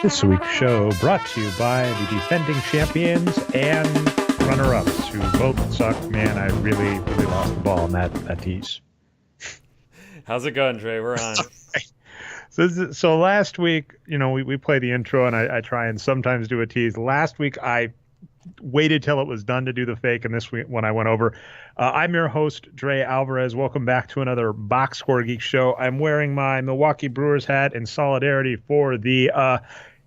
This week's show brought to you by the defending champions and runner-ups who both suck. Man, I really lost the ball on that tease. How's it going, Trey? We're on. So last week, we play the intro and I try and sometimes do a tease. Last week, I waited till it was done to do the fake, and this week when I went over. I'm your host, Dre Alvarez. Welcome back to another Boxscore Geek show. I'm wearing my Milwaukee Brewers hat in solidarity for the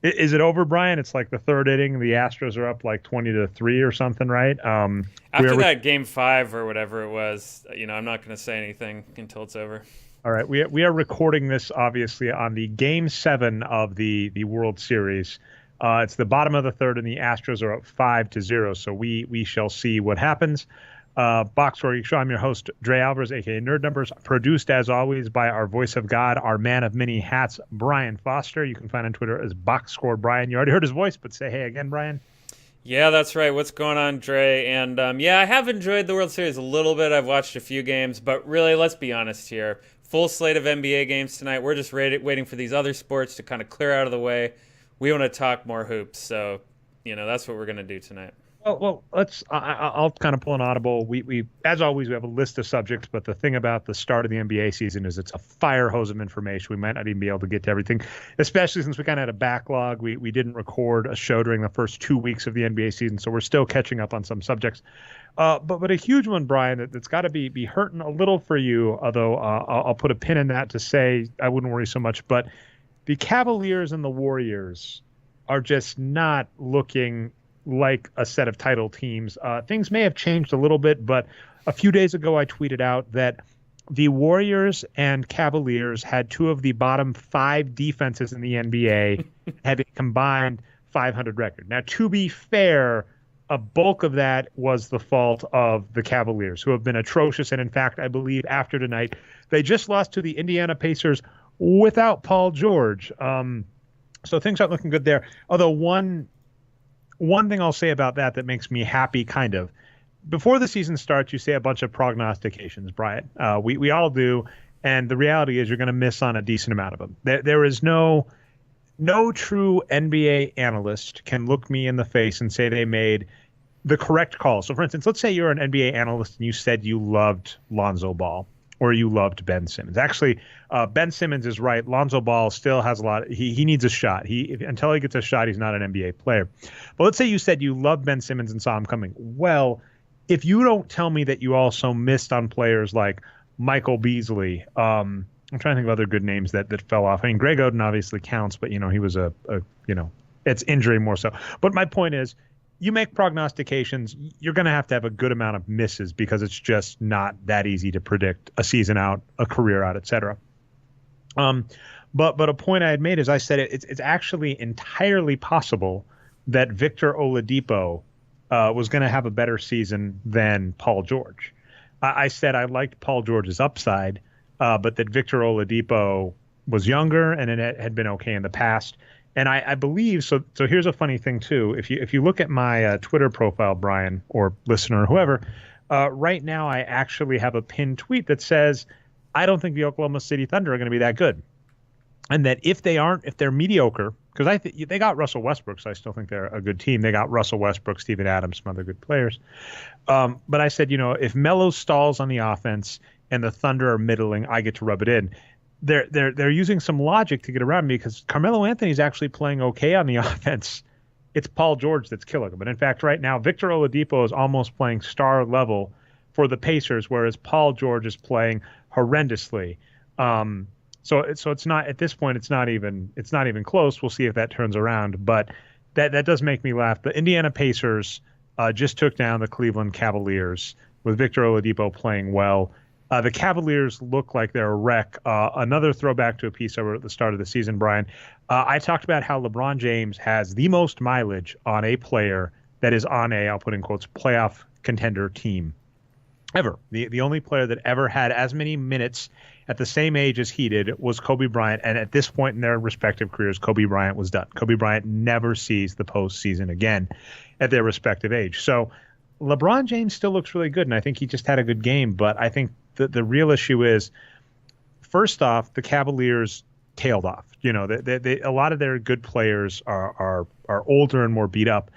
is it over, Brian? It's like the third inning. The Astros are up like 20-3 or something, right? After that game 5 or whatever it was, I'm not going to say anything until it's over. All right, we are recording this obviously on the game 7 of the World Series. It's the bottom of the third, and the Astros are up 5-0. So we shall see what happens. Boxscore Show. I'm your host, Dre Alvarez, aka Nerd Numbers, produced as always by our voice of God, our man of many hats, Brian Foster. You can find on Twitter as Boxscore Brian. You already heard his voice, but say hey again, Brian. Yeah, that's right. What's going on, Dre? And I have enjoyed the World Series a little bit. I've watched a few games, but really, let's be honest here. Full slate of NBA games tonight. We're just waiting for these other sports to kind of clear out of the way. We want to talk more hoops, so that's what we're going to do tonight. Well, let's. I'll kind of pull an audible. We as always we have a list of subjects, but the thing about the start of the NBA season is it's a fire hose of information. We might not even be able to get to everything, especially since we kind of had a backlog. We didn't record a show during the first 2 weeks of the NBA season, so we're still catching up on some subjects. But a huge one, Brian, that's got to be hurting a little for you. Although I'll put a pin in that to say I wouldn't worry so much. But the Cavaliers and the Warriors are just not looking like a set of title teams. Things may have changed a little bit, but a few days ago I tweeted out that the Warriors and Cavaliers had 2 of the bottom 5 defenses in the NBA, had a combined 500 record. Now, to be fair, a bulk of that was the fault of the Cavaliers, who have been atrocious. And in fact, I believe after tonight, they just lost to the Indiana Pacers without Paul George. So things aren't looking good there. Although one thing I'll say about that makes me happy, kind of. Before the season starts, you say a bunch of prognostications, Brian. We all do, and the reality is you're going to miss on a decent amount of them. There is no true NBA analyst can look me in the face and say they made the correct call. So, for instance, let's say you're an NBA analyst and you said you loved Lonzo Ball or you loved Ben Simmons. Actually, Ben Simmons is right. Lonzo Ball still has a lot. He needs a shot. Until he gets a shot, he's not an NBA player. But let's say you said you loved Ben Simmons and saw him coming. Well, if you don't tell me that you also missed on players like Michael Beasley, I'm trying to think of other good names that fell off. I mean, Greg Oden obviously counts, but he was it's injury more so. But my point is, you make prognostications, you're going to have a good amount of misses because it's just not that easy to predict a season out, a career out, etc. But a point I had made is I said it's actually entirely possible that Victor Oladipo was going to have a better season than Paul George. I said I liked Paul George's upside, but that Victor Oladipo was younger and it had been okay in the past. And I believe so. So here's a funny thing too. If you look at my Twitter profile, Brian, or listener, or whoever, right now I actually have a pinned tweet that says I don't think the Oklahoma City Thunder are going to be that good, and that if they're mediocre, because they got Russell Westbrook, so I still think they're a good team. They got Russell Westbrook, Steven Adams, some other good players. But I said, if Melo stalls on the offense and the Thunder are middling, I get to rub it in. They're using some logic to get around me because Carmelo Anthony's actually playing okay on the offense. It's Paul George that's killing him. But in fact, right now, Victor Oladipo is almost playing star level for the Pacers, whereas Paul George is playing horrendously. So it's not at this point. It's not even close. We'll see if that turns around. But that does make me laugh. The Indiana Pacers just took down the Cleveland Cavaliers with Victor Oladipo playing well. The Cavaliers look like they're a wreck. Another throwback to a piece I wrote at the start of the season, Brian. I talked about how LeBron James has the most mileage on a player that is on I'll put in quotes, playoff contender team ever. The only player that ever had as many minutes at the same age as he did was Kobe Bryant. And at this point in their respective careers, Kobe Bryant was done. Kobe Bryant never sees the postseason again at their respective age. So LeBron James still looks really good, and I think he just had a good game. But I think the real issue is, first off, the Cavaliers tailed off. A lot of their good players are older and more beat up.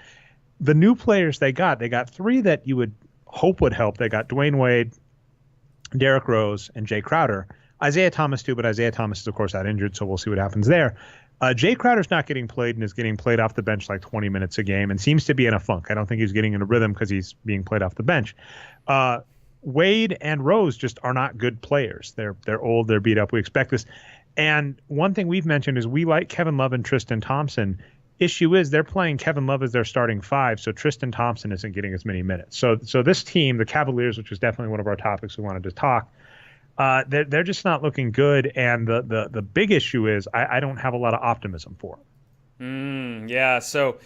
The new players they got three that you would hope would help. They got Dwayne Wade, Derrick Rose, and Jay Crowder. Isaiah Thomas too, but Isaiah Thomas is of course out injured, so we'll see what happens there. Jay Crowder's not getting played and is getting played off the bench like 20 minutes a game and seems to be in a funk. I don't think he's getting in a rhythm because he's being played off the bench. Wade and Rose just are not good players. They're old, they're beat up. We expect this. And one thing we've mentioned is we like Kevin Love and Tristan Thompson. Issue is they're playing Kevin Love as their starting five, so Tristan Thompson isn't getting as many minutes. So this team, the Cavaliers, which was definitely one of our topics we wanted to talk, they're just not looking good. And the big issue is I don't have a lot of optimism for them. Yeah. So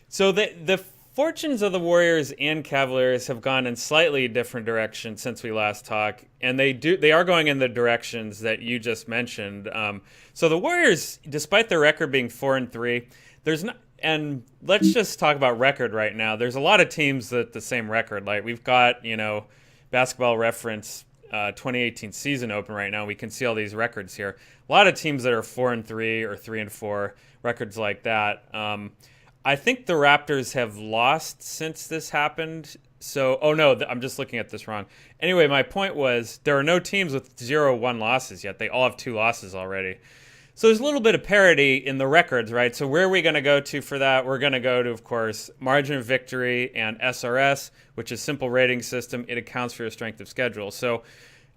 the fortunes of the Warriors and Cavaliers have gone in slightly different directions since we last talked, and they are going in the directions that you just mentioned. So the Warriors, despite their record being 4-3, there's not. And let's just talk about record right now. There's a lot of teams that the same record. Like we've got, Basketball Reference 2018 season open right now. We can see all these records here. A lot of teams that are 4-3 or 3-4, records like that. I think the Raptors have lost since this happened. So, I'm just looking at this wrong. Anyway, my point was there are no teams with 0-1 losses yet. They all have 2 losses already. So there's a little bit of parity in the records, right? So where are we going to go to for that? We're going to go to, of course, margin of victory and SRS, which is simple rating system. It accounts for your strength of schedule. So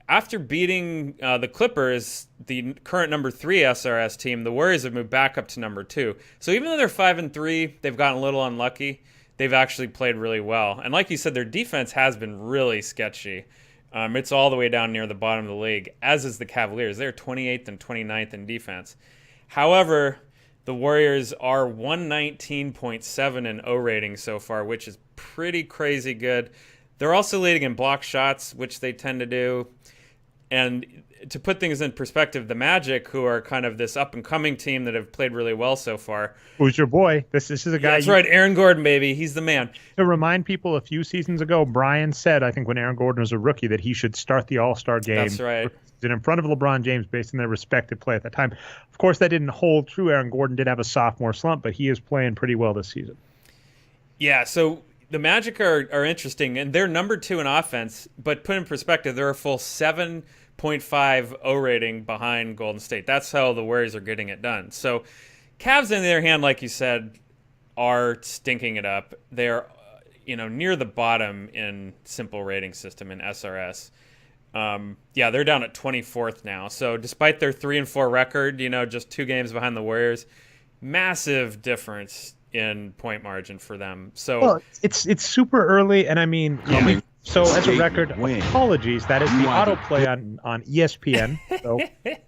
after beating the Clippers, the current number 3 SRS team, the Warriors have moved back up to number 2. So even though they're 5-3, they've gotten a little unlucky. They've actually played really well. And like you said, their defense has been really sketchy. It's all the way down near the bottom of the league, as is the Cavaliers. They're 28th and 29th in defense. However, the Warriors are 119.7 in O rating so far, which is pretty crazy good. They're also leading in block shots, which they tend to do. And to put things in perspective, the Magic, who are kind of this up-and-coming team that have played really well so far. Who's your boy? This is a guy. That's right, Aaron Gordon, baby. He's the man. To remind people, a few seasons ago, Brian said, I think when Aaron Gordon was a rookie, that he should start the All-Star game. That's right. In front of LeBron James based on their respective play at that time. Of course, that didn't hold true. Aaron Gordon did have a sophomore slump, but he is playing pretty well this season. Yeah, so the Magic are interesting, and they're number 2 in offense, but put in perspective, they're a full 7.5 O rating behind Golden State. That's how the Warriors are getting it done. So Cavs, on the other hand, like you said, are stinking it up. They're near the bottom in simple rating system in SRS. They're down at 24th now. So despite their 3-4 record, just 2 games behind the Warriors, massive difference in point margin for them. So it's super early, and I mean, so as a record, apologies, that is the autoplay on ESPN. So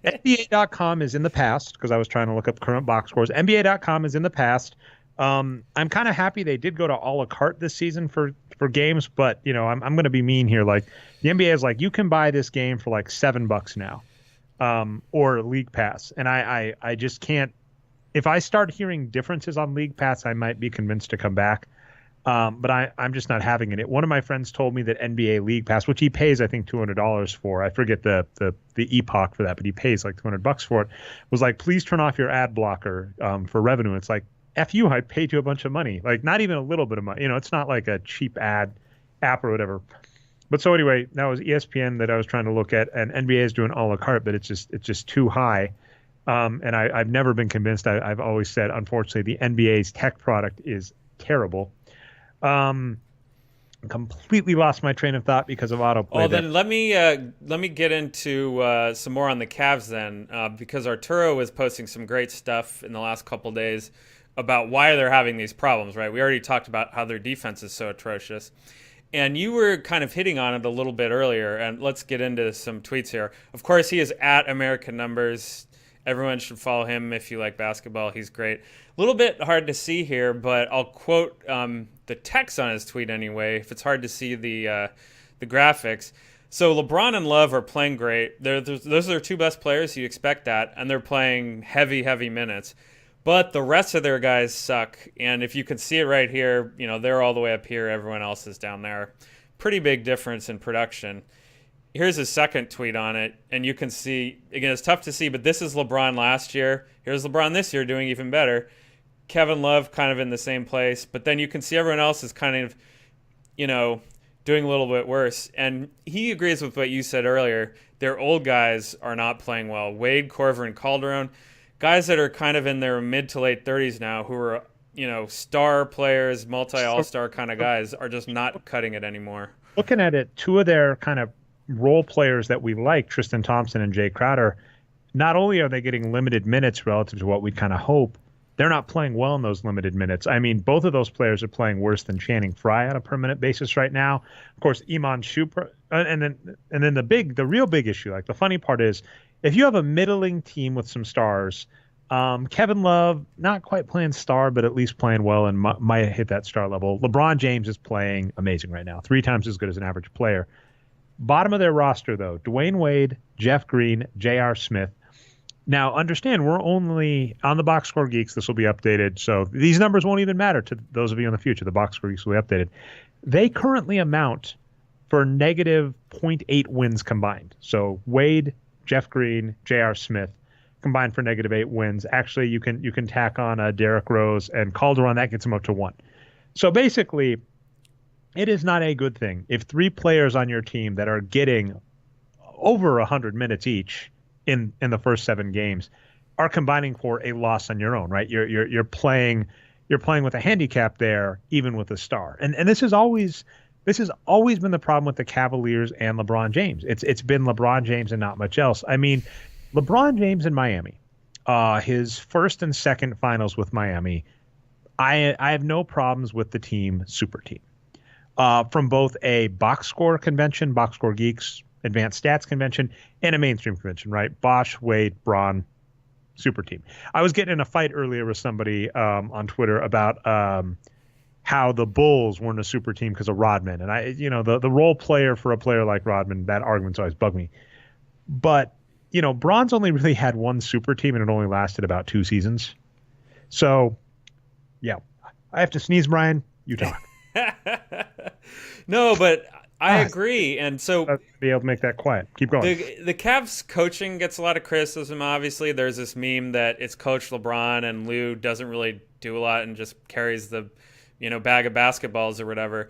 NBA.com is in the past because I was trying to look up current box scores. NBA.com is in the past. I'm kind of happy they did go to a la carte this season for games, but I'm going to be mean here. Like the NBA is like, you can buy this game for like $7 now, or League Pass, and I just can't. If I start hearing differences on League Pass, I might be convinced to come back. But I'm just not having it. One of my friends told me that NBA League Pass, which he pays, I think, $200 for, I forget the epoch for that, but he pays like $200 for it, was like, please turn off your ad blocker for revenue. It's like, F you, I paid you a bunch of money. Like, not even a little bit of money. It's not like a cheap ad app or whatever. But so anyway, that was ESPN that I was trying to look at, and NBA is doing a la carte, but it's just too high. And I've never been convinced. I've always said, unfortunately, the NBA's tech product is terrible. Completely lost my train of thought because of autoplay. Oh, then let me get into some more on the Cavs then, because Arturo was posting some great stuff in the last couple days about why they're having these problems. Right, we already talked about how their defense is so atrocious, and you were kind of hitting on it a little bit earlier. And let's get into some tweets here. Of course, he is at American Numbers. Everyone should follow him if you like basketball. He's great. A little bit hard to see here, but I'll quote the text on his tweet anyway, if it's hard to see the graphics. So LeBron and Love are playing great. Those are their 2 best players. You expect that. And they're playing heavy minutes. But the rest of their guys suck. And if you can see it right here, they're all the way up here. Everyone else is down there. Pretty big difference in production. here's his second tweet on it, and you can see, again, it's tough to see, but this is LeBron last year. Here's LeBron this year doing even better. Kevin Love kind of in the same place, but then you can see everyone else is kind of, doing a little bit worse. And he agrees with what you said earlier. Their old guys are not playing well. Wade, Korver, and Calderon, guys that are kind of in their mid to late 30s now, who are, star players, multi-all-star kind of guys, are just not cutting it anymore. Looking at it, two of their kind of role players that we like, Tristan Thompson and Jay Crowder, not only are they getting limited minutes relative to what we'd kind of hope, they're not playing well in those limited minutes. I mean, both of those players are playing worse than Channing Frye on a permanent basis right now. Of course, Iman Shumpert, and then the real big issue, like the funny part is, if you have a middling team with some stars, Kevin Love, not quite playing star, but at least playing well and might hit that star level. LeBron James is playing amazing right now, 3 times as good as an average player. Bottom of their roster, though, Dwayne Wade, Jeff Green, J.R. Smith. Now, understand, we're only on the Boxscore Geeks. This will be updated. So these numbers won't even matter to those of you in the future. The Boxscore Geeks will be updated. They currently amount for negative 0.8 wins combined. So Wade, Jeff Green, J.R. Smith combined for negative 8 wins. Actually, you can tack on Derrick Rose and Calderon. That gets them up to 1. So basically, it is not a good thing if 3 players on your team that are getting over 100 minutes each in the first 7 games are combining for a loss on your own, right? You're playing with a handicap there, even with a star. And this has always been the problem with the Cavaliers and LeBron James. It's been LeBron James and not much else. I mean, LeBron James in Miami, his first and second finals with Miami, I have no problems with the team, super team. From both a box score convention, Boxscore Geeks, advanced stats convention, and a mainstream convention, right? Bosch, Wade, Braun, super team. I was getting in a fight earlier with somebody on Twitter about how the Bulls weren't a super team because of Rodman. And the role player for a player like Rodman, that argument's always bugged me. But, Braun's only really had one super team and it only lasted about 2 seasons. So, yeah, I have to sneeze, Brian. You talk. No, but I agree, and so be able to make that quiet. Keep going. The Cavs coaching gets a lot of criticism. Obviously, there's this meme that it's Coach LeBron and Lou doesn't really do a lot and just carries the, bag of basketballs or whatever.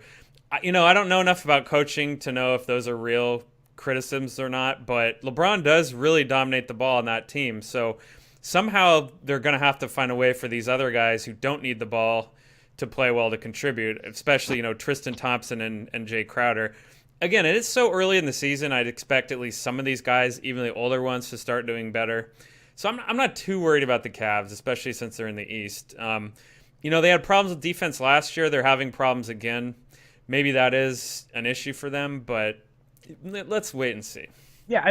I don't know enough about coaching to know if those are real criticisms or not. But LeBron does really dominate the ball on that team, so somehow they're going to have to find a way for these other guys who don't need the ball to play well to contribute, especially, Tristan Thompson and Jay Crowder. Again, it is so early in the season. I'd expect at least some of these guys, even the older ones, to start doing better. So I'm not too worried about the Cavs, especially since they're in the East. They had problems with defense last year. They're having problems again. Maybe that is an issue for them, but let's wait and see. Yeah,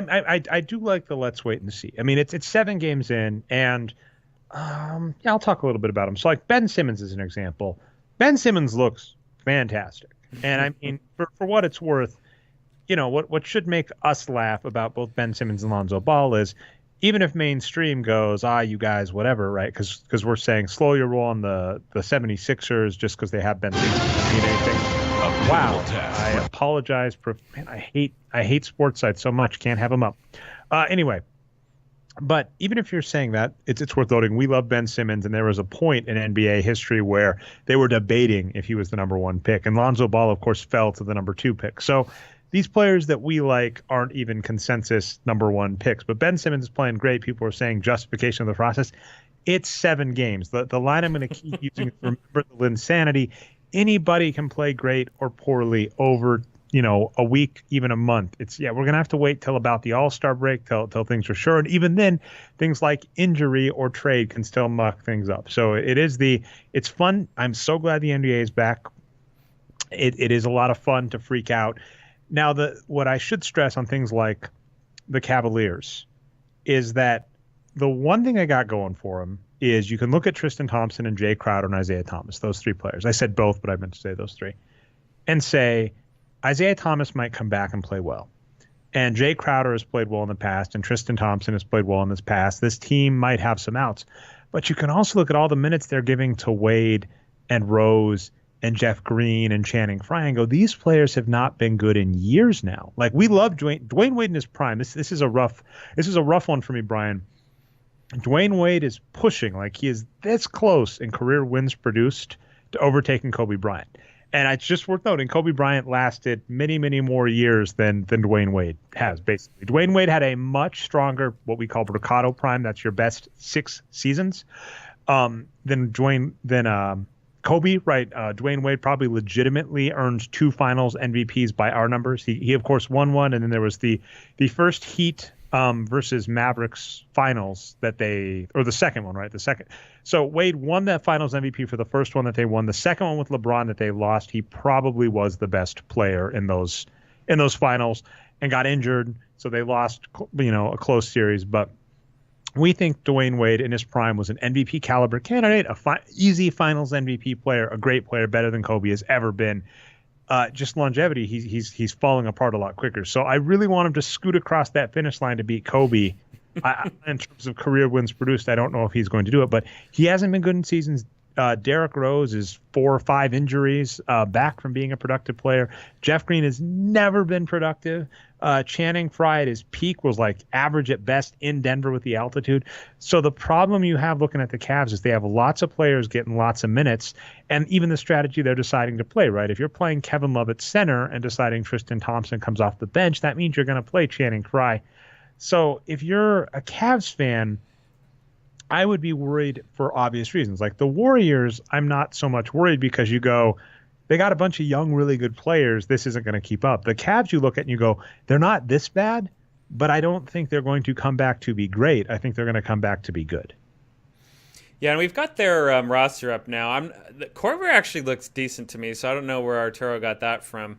I do like the let's wait and see. I mean, it's 7 games in, and I'll talk a little bit about him. So, like Ben Simmons is an example. Ben Simmons looks fantastic, and I mean, for what it's worth, what should make us laugh about both Ben Simmons and Lonzo Ball is, even if mainstream goes, you guys, whatever, right? Because we're saying slow your roll on the 76ers just because they have Ben Simmons doesn't mean anything. Wow, I apologize. Man, I hate sports sites so much. Can't have them up. Anyway. But even if you're saying that, it's worth noting we love Ben Simmons, and there was a point in NBA history where they were debating if he was the number 1 pick. And Lonzo Ball, of course, fell to the number 2 pick. So these players that we like aren't even consensus number 1 picks. But Ben Simmons is playing great. People are saying justification of the process. It's 7 games. The line I'm going to keep using is remember the insanity. Anybody can play great or poorly over a week, even a month. We're going to have to wait till about the All-Star break, till things are sure. And even then, things like injury or trade can still muck things up. So it's fun. I'm so glad the NBA is back. It is a lot of fun to freak out. Now, what I should stress on things like the Cavaliers is that the one thing I got going for them is you can look at Tristan Thompson and Jay Crowder and Isaiah Thomas, those 3 players. I said both, but I meant to say those 3. And say, Isaiah Thomas might come back and play well. And Jay Crowder has played well in the past, and Tristan Thompson has played well in this past. This team might have some outs. But you can also look at all the minutes they're giving to Wade and Rose and Jeff Green and Channing Frye and go, these players have not been good in years now. Like, we love Dwayne Wade in his prime. This is a rough one for me, Brian. Dwayne Wade is pushing, like he is this close in career wins produced to overtaking Kobe Bryant. And it's just worth noting, Kobe Bryant lasted many, many more years than Dwayne Wade has, basically. Dwayne Wade had a much stronger, what we call Mercado prime. That's your best 6 seasons. Than Kobe, right? Dwayne Wade probably legitimately earned 2 finals MVPs by our numbers. He of course won one, and then there was the first Heat versus Mavericks finals or the second one, right? The second. So Wade won that finals MVP for the first one that they won. The second one with LeBron that they lost, he probably was the best player in those finals and got injured. So they lost, a close series. But we think Dwayne Wade in his prime was an MVP caliber candidate, easy finals MVP player, a great player, better than Kobe has ever been. Just longevity, he's falling apart a lot quicker. So I really want him to scoot across that finish line to beat Kobe. In terms of career wins produced, I don't know if he's going to do it, but he hasn't been good in seasons. Derrick Rose is 4 or 5 injuries back from being a productive player. Jeff Green has never been productive. Channing Frye at his peak was like average at best in Denver with the altitude. So the problem you have looking at the Cavs is they have lots of players getting lots of minutes, and even the strategy they're deciding to play, right? If you're playing Kevin Love at center and deciding Tristan Thompson comes off the bench, that means you're going to play Channing Frye. So if you're a Cavs fan, I would be worried for obvious reasons. Like the Warriors, I'm not so much worried because you go, they got a bunch of young, really good players. This isn't going to keep up. The Cavs, you look at and you go, they're not this bad, but I don't think they're going to come back to be great. I think they're going to come back to be good. Yeah, and we've got their roster up now. Corver actually looks decent to me, so I don't know where Arturo got that from.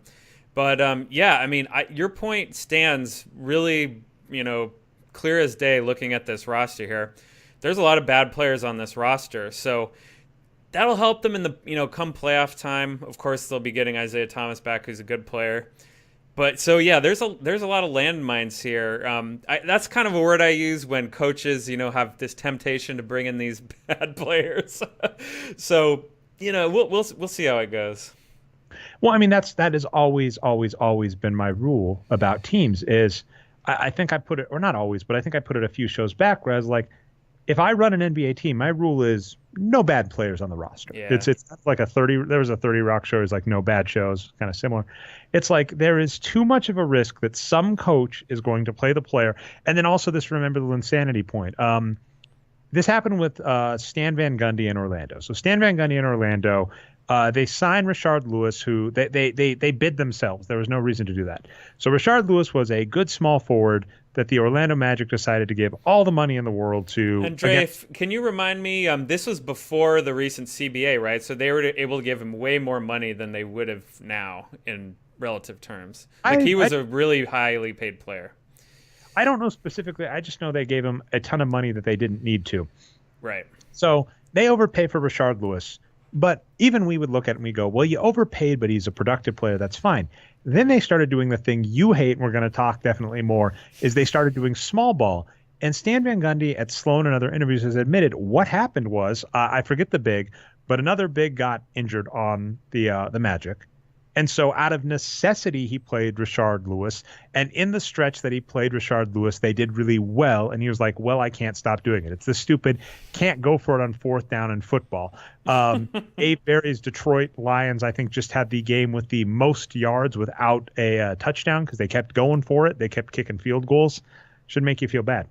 But yeah, I mean, your point stands really, clear as day looking at this roster here. There's a lot of bad players on this roster, so that'll help them in the come playoff time. Of course, they'll be getting Isaiah Thomas back, who's a good player. But so yeah, there's a lot of landmines here. That's kind of a word I use when coaches have this temptation to bring in these bad players. So we'll see how it goes. Well, I mean that has always been my rule about teams. Is I think I put it, or not always, but I think I put it a few shows back where I was like, if I run an NBA team, my rule is no bad players on the roster. Yeah. It's like there was a 30 Rock show. It's like no bad shows, kind of similar. It's like there is too much of a risk that some coach is going to play the player. And then also this rememberable insanity point. This happened with Stan Van Gundy in Orlando. So Stan Van Gundy in Orlando, they signed Rashard Lewis, who they bid themselves. There was no reason to do that. So Rashard Lewis was a good small forward that the Orlando Magic decided to give all the money in the world to. And Dre, can you remind me, this was before the recent CBA, right? So they were able to give him way more money than they would have now in relative terms. He was a really highly paid player. I don't know specifically. I just know they gave him a ton of money that they didn't need to. Right. So they overpaid for Rashard Lewis. But even we would look at it and we go, well, you overpaid, but he's a productive player. That's fine. Then they started doing the thing you hate, and we're going to talk definitely more, is they started doing small ball. And Stan Van Gundy at Sloan and other interviews has admitted what happened was, I forget the big, but another big got injured on the Magic. And so out of necessity, he played Rashard Lewis. And in the stretch that he played Rashard Lewis, they did really well. And he was like, well, I can't stop doing it. It's this stupid, can't go for it on 4th down in football. Abe Barry's Detroit Lions, I think, just had the game with the most yards without a touchdown because they kept going for it. They kept kicking field goals. Should make you feel bad.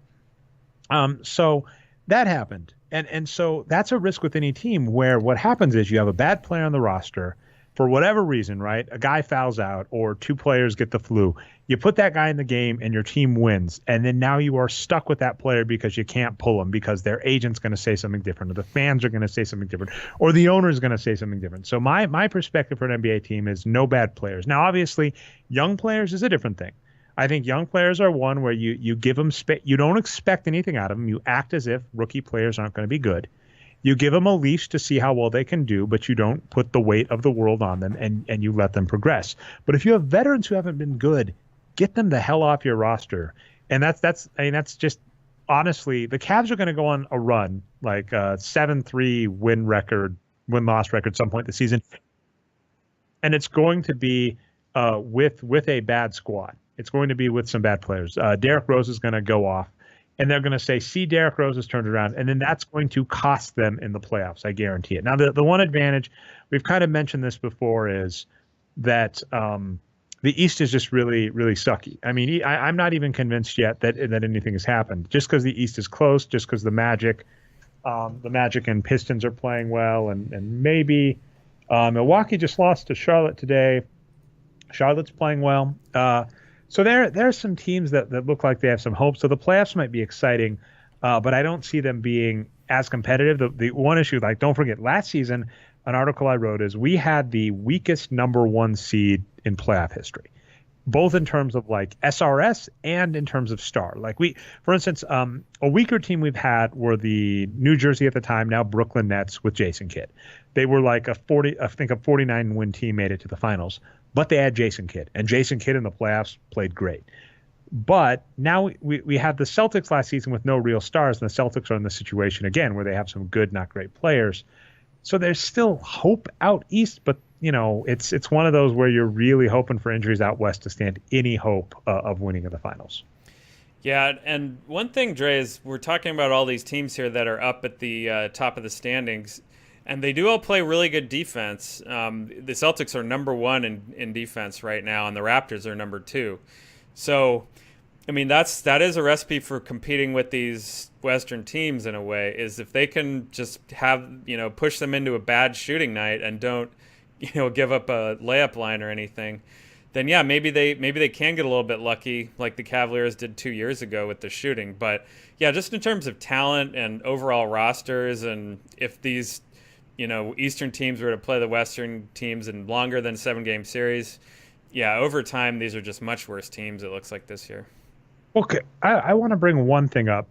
So that happened. And so that's a risk with any team where what happens is you have a bad player on the roster. For whatever reason, right? A guy fouls out or 2 players get the flu. You put that guy in the game and your team wins. And then now you are stuck with that player because you can't pull him because their agent's going to say something different or the fans are going to say something different or the owner is going to say something different. So my perspective for an NBA team is no bad players. Now, obviously, young players is a different thing. I think young players are one where you give them you don't expect anything out of them. You act as if rookie players aren't going to be good. You give them a leash to see how well they can do, but you don't put the weight of the world on them and you let them progress. But if you have veterans who haven't been good, get them the hell off your roster. And that's just honestly, the Cavs are going to go on a run, like a 7-3 win-loss record some point this season. and it's going to be with a bad squad. It's going to be with some bad players. Derrick Rose is going to go off, and they're going to say, see, Derrick Rose has turned around, and then that's going to cost them in the playoffs. I guarantee it. Now, the one advantage, we've kind of mentioned this before, is that the East is just really, really sucky. I mean, I'm not even convinced yet that anything has happened. Just because the East is close, just because the Magic and Pistons are playing well, and maybe Milwaukee just lost to Charlotte today. Charlotte's playing well. So there's some teams that look like they have some hope. So the playoffs might be exciting, but I don't see them being as competitive. The one issue, like, don't forget, last season, an article I wrote is we had the weakest number 1 seed in playoff history, both in terms of like SRS and in terms of star. Like for instance, a weaker team we've had were the New Jersey at the time, now Brooklyn Nets with Jason Kidd. They were like a 49 win team, made it to the finals, but they had Jason Kidd, and Jason Kidd in the playoffs played great. But now we had the Celtics last season with no real stars, and the Celtics are in the situation again where they have some good, not great players. So there's still hope out east, but it's one of those where you're really hoping for injuries out west to stand any hope of winning in the finals. Yeah, and one thing, Dre, is we're talking about all these teams here that are up at the top of the standings, and they do all play really good defense. The Celtics are number 1 in defense right now, and the Raptors are number 2. So, I mean, that is a recipe for competing with these Western teams in a way, is if they can just have, push them into a bad shooting night and don't, give up a layup line or anything, then yeah, maybe they can get a little bit lucky like the Cavaliers did 2 years ago with the shooting. But yeah, just in terms of talent and overall rosters, and if these Eastern teams were to play the Western teams in longer than 7-game series, yeah, over time, these are just much worse teams, it looks like, this year. Okay, I want to bring one thing up,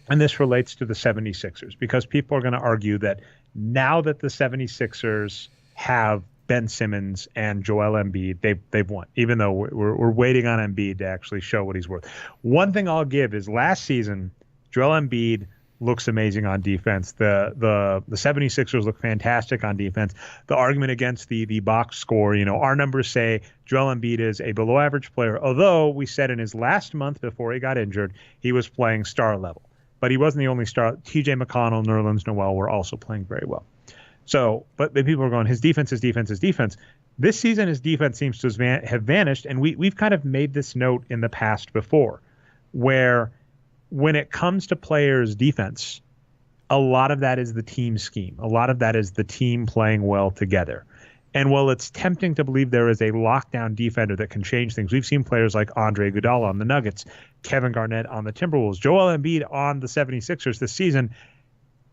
and this relates to the 76ers, because people are going to argue that now that the 76ers have Ben Simmons and Joel Embiid, they've won, even though we're waiting on Embiid to actually show what he's worth. One thing I'll give is last season, Joel Embiid looks amazing on defense. The 76ers look fantastic on defense. The argument against the box score, our numbers say Joel Embiid is a below average player, although we said in his last month before he got injured, he was playing star level. But he wasn't the only star. TJ McConnell, Nerlens Noel were also playing very well. So, but people are going, his defense. This season, his defense seems to have vanished, and we've kind of made this note in the past before, where when it comes to players' defense, a lot of that is the team scheme. A lot of that is the team playing well together. And while it's tempting to believe there is a lockdown defender that can change things, we've seen players like Andre Iguodala on the Nuggets, Kevin Garnett on the Timberwolves, Joel Embiid on the 76ers this season,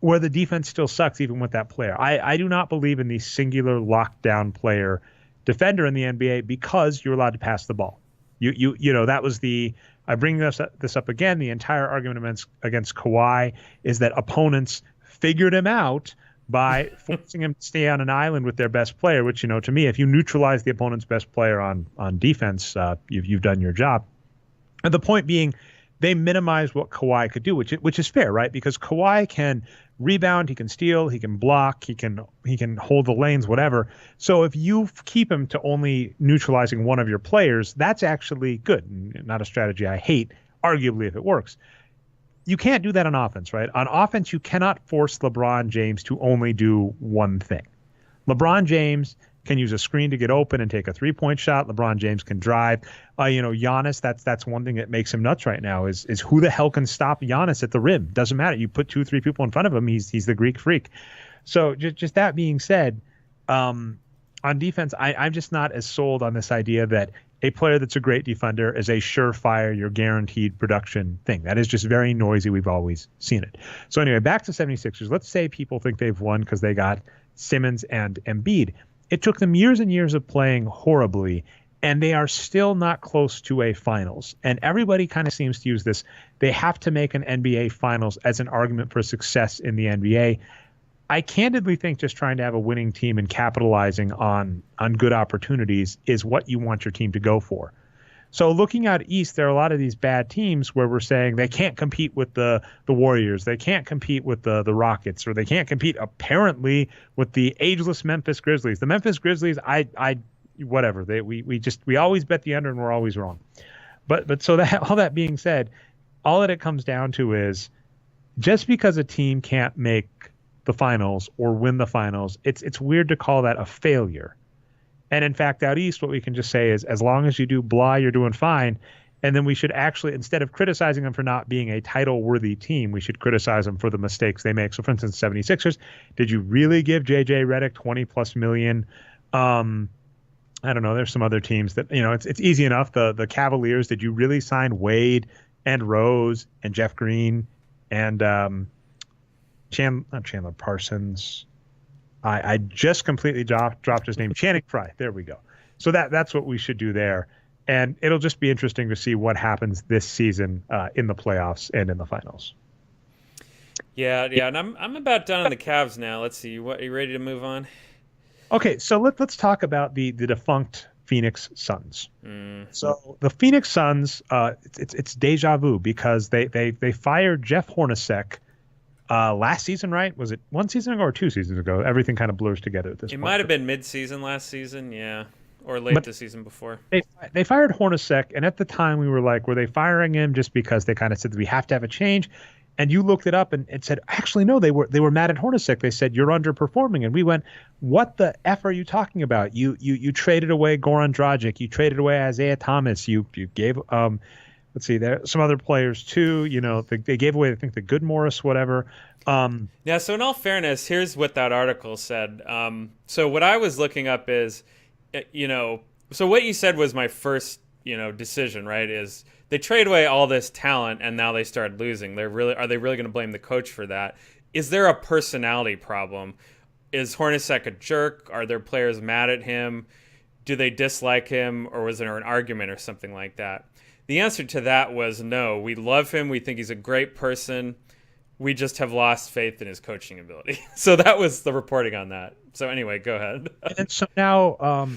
where the defense still sucks even with that player. I do not believe in the singular lockdown player defender in the NBA because you're allowed to pass the ball. That was I bring this up again. The entire argument against Kawhi is that opponents figured him out by forcing him to stay on an island with their best player, which, to me, if you neutralize the opponent's best player on defense, you've done your job. And the point being, they minimize what Kawhi could do, which is fair, right? Because Kawhi can rebound, he can steal, he can block, he can hold the lanes, whatever. So if you keep him to only neutralizing one of your players, that's actually good. Not a strategy I hate, arguably, if it works. You can't do that on offense, right? On offense, you cannot force LeBron James to only do one thing. LeBron James can use a screen to get open and take a three-point shot. LeBron James can drive. Giannis, that's one thing that makes him nuts right now is who the hell can stop Giannis at the rim? Doesn't matter. You put 2-3 people in front of him, he's the Greek freak. So just that being said, on defense, I'm just not as sold on this idea that a player that's a great defender is a surefire, your guaranteed production thing. That is just very noisy. We've always seen it. So anyway, back to 76ers. Let's say people think they've won because they got Simmons and Embiid. It took them years and years of playing horribly, and they are still not close to a finals. And everybody kind of seems to use this. They have to make an NBA finals as an argument for success in the NBA. I candidly think just trying to have a winning team and capitalizing on good opportunities is what you want your team to go for. So looking out east, there are a lot of these bad teams where we're saying they can't compete with the Warriors, they can't compete with the Rockets, or they can't compete apparently with the ageless Memphis Grizzlies. The Memphis Grizzlies, I whatever we always bet the under and we're always wrong. But so that all that being said, all that it comes down to is just because a team can't make the finals or win the finals, it's weird to call that a failure. And in fact, out east, what we can just say is as long as you do blah, you're doing fine. And then we should actually, instead of criticizing them for not being a title-worthy team, we should criticize them for the mistakes they make. So, for instance, 76ers, did you really give J.J. Redick $20+ million? I don't know. There's some other teams that, it's easy enough. The Cavaliers, did you really sign Wade and Rose and Jeff Green and not Chandler Parsons? I just completely dropped his name. Channing Frye. There we go. So that's what we should do there. And it'll just be interesting to see what happens this season in the playoffs and in the finals. Yeah. And I'm about done on the Cavs now. Let's see. Are you ready to move on? Okay, so let's talk about the defunct Phoenix Suns. So the Phoenix Suns, it's deja vu because they fired Jeff Hornacek last season, right? Was it 1 season ago or 2 seasons ago? Everything kind of blurs together at this point. It might have been mid-season last season, yeah, or late the season before. They fired Hornacek, and at the time we were like, were they firing him just because they kind of said that we have to have a change? And you looked it up and it said, actually, no, they were mad at Hornacek. They said, you're underperforming. And we went, what the F are you talking about? You traded away Goran Dragic. You traded away Isaiah Thomas. You gave, let's see, there some other players too. They gave away, I think, the Good Morris, whatever. Yeah, so in all fairness, here's what that article said. So what I was looking up is, so what you said was my first, decision, right, is they trade away all this talent and now they start losing. Are they really going to blame the coach for that? Is there a personality problem? Is Hornacek a jerk? Are there players mad at him? Do they dislike him, or was there an argument or something like that? The answer to that was no. We love him. We think he's a great person. We just have lost faith in his coaching ability. So that was the reporting on that. So anyway, go ahead. And so now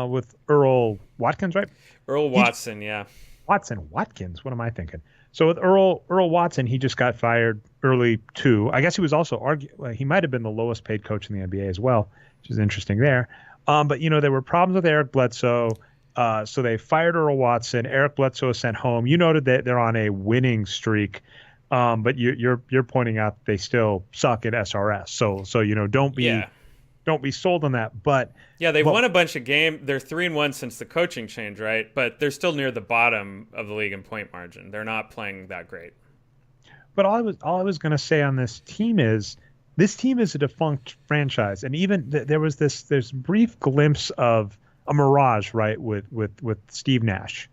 with Earl Watkins, right? Earl Watson, yeah. Watkins. What am I thinking? So with Earl Watson, he just got fired early too. I guess he was also he might have been the lowest paid coach in the NBA as well, which is interesting there. But there were problems with Eric Bledsoe. So they fired Earl Watson. Eric Bledsoe was sent home. You noted that they're on a winning streak. But you're pointing out they still suck at SRS. So don't be sold on that. But yeah, they've won a bunch of games. They're 3-1 since the coaching change, right? But they're still near the bottom of the league in point margin. They're not playing that great. But all I was going to say on this team is a defunct franchise, and even there's brief glimpse of a mirage, right, with Steve Nash.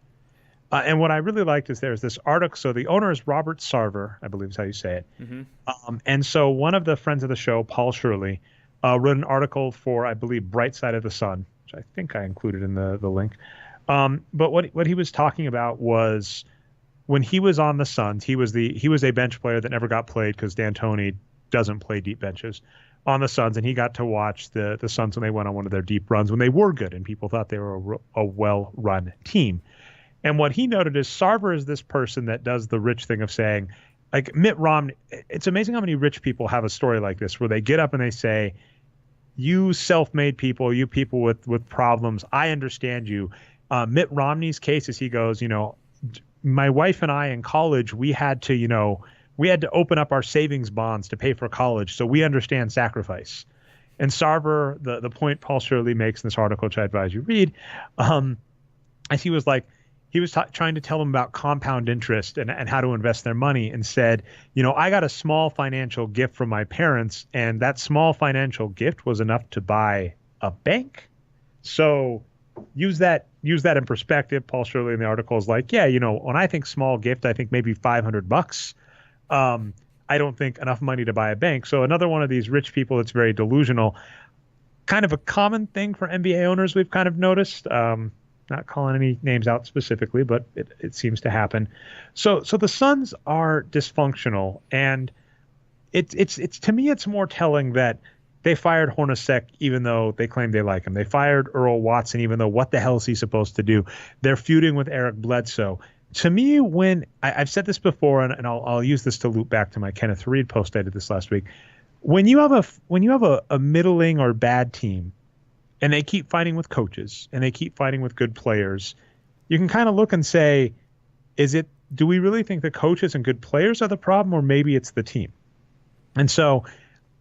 And what I really liked is there's this article. So the owner is Robert Sarver, I believe is how you say it. Mm-hmm. And so one of the friends of the show, Paul Shirley, wrote an article for, I believe, Bright Side of the Sun, which I think I included in the link. But what he was talking about was when he was on the Suns, he was a bench player that never got played because D'Antoni doesn't play deep benches on the Suns, and he got to watch the Suns when they went on one of their deep runs when they were good and people thought they were a well-run team. And what he noted is Sarver is this person that does the rich thing of saying, like Mitt Romney, it's amazing how many rich people have a story like this where they get up and they say, you self-made people, you people with problems, I understand you. Mitt Romney's case is he goes, my wife and I in college, we had to open up our savings bonds to pay for college. So we understand sacrifice. And Sarver, the point Paul Shirley makes in this article, which I advise you read, as he was like, he was trying to tell them about compound interest and how to invest their money, and said, I got a small financial gift from my parents, and that small financial gift was enough to buy a bank. So use that in perspective. Paul Shirley in the article is like, yeah, when I think small gift, I think maybe $500. I don't think enough money to buy a bank. So another one of these rich people that's very delusional, kind of a common thing for NBA owners we've kind of noticed. Not calling any names out specifically, but it seems to happen. So the Suns are dysfunctional, and it's to me it's more telling that They fired Hornacek even though they claimed they like him. They fired Earl Watson even though what the hell is he supposed to do? They're feuding with Eric Bledsoe. To me, when I've said this before, and I'll use this to loop back to my Kenneth Reed post I did this last week. When you have a middling or bad team, and they keep fighting with coaches and they keep fighting with good players, you can kind of look and say, do we really think the coaches and good players are the problem, or maybe it's the team? And so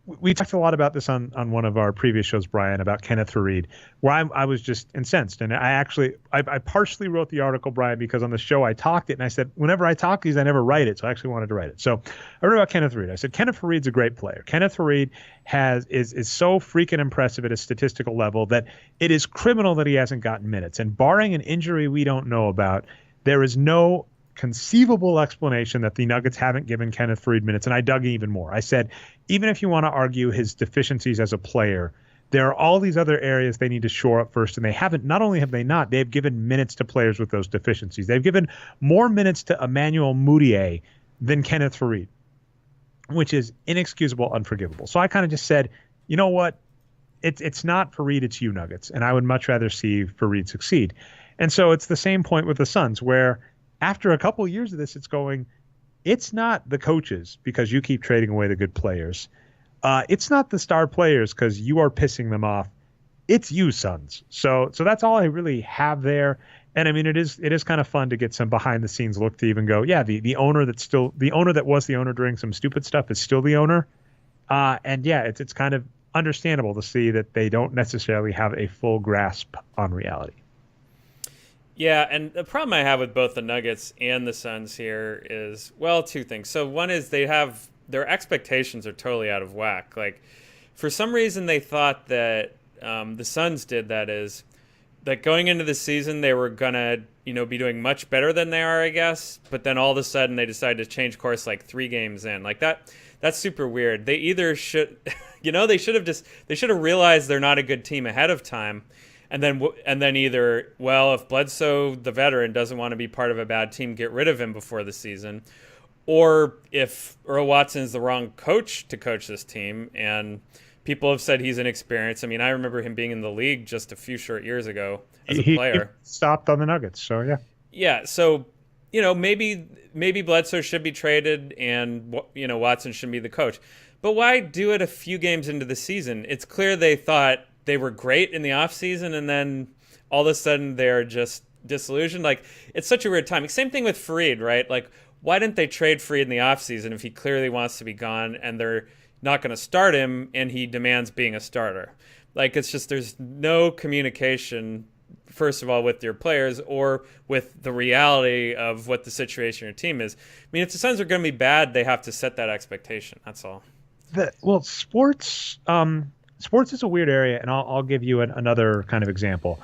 we talked a lot about this on one of our previous shows, Brian, about Kenneth Reed, where I was just incensed. And I partially wrote the article, Brian, because on the show I talked it, and I said, whenever I talk these, I never write it. So I actually wanted to write it. So I wrote about Kenneth Reed. I said, Kenneth Reed's a great player. Kenneth Reed is so freaking impressive at a statistical level that it is criminal that he hasn't gotten minutes. And barring an injury we don't know about, there is no conceivable explanation that the Nuggets haven't given Kenneth Reed minutes. And I dug even more. I said, even if you want to argue his deficiencies as a player, there are all these other areas they need to shore up first. And they haven't, not only have they not, they've given minutes to players with those deficiencies. They've given more minutes to Emmanuel Mudiay than Kenneth Reed, which is inexcusable, unforgivable. So I kind of just said, you know what? It's not Fareed, it's you, Nuggets. And I would much rather see Fareed succeed. And so it's the same point with the Suns, where after a couple of years of this, it's not the coaches because you keep trading away the good players. It's not the star players because you are pissing them off. It's you, Suns. So that's all I really have there. And I mean, it is kind of fun to get some behind the scenes look to even go, yeah, the owner that was the owner doing some stupid stuff is still the owner. And yeah, it's kind of understandable to see that they don't necessarily have a full grasp on reality. Yeah, and the problem I have with both the Nuggets and the Suns here is, well, two things. So one is their expectations are totally out of whack. Like, for some reason they thought that the Suns did, that is, that going into the season they were gonna, be doing much better than they are, I guess. But then all of a sudden they decided to change course like 3 games in. Like that's super weird. They either should, they should have realized they're not a good team ahead of time. And then either, well, if Bledsoe, the veteran, doesn't want to be part of a bad team, get rid of him before the season. Or if Earl Watson's the wrong coach to coach this team, and people have said he's inexperienced. I mean, I remember him being in the league just a few short years ago as a player. He stopped on the Nuggets, so yeah. Yeah, so, maybe Bledsoe should be traded and, Watson should be the coach. But why do it a few games into the season? It's clear they thought they were great in the offseason, and then all of a sudden they're just disillusioned. Like, it's such a weird timing. Same thing with Fareed, right? Like, why didn't they trade Fareed in the offseason if he clearly wants to be gone and they're not going to start him and he demands being a starter? Like, it's just, there's no communication, first of all, with your players or with the reality of what the situation of your team is. I mean, if the Suns are going to be bad, they have to set that expectation. That's all. Sports is a weird area, and I'll give you another kind of example.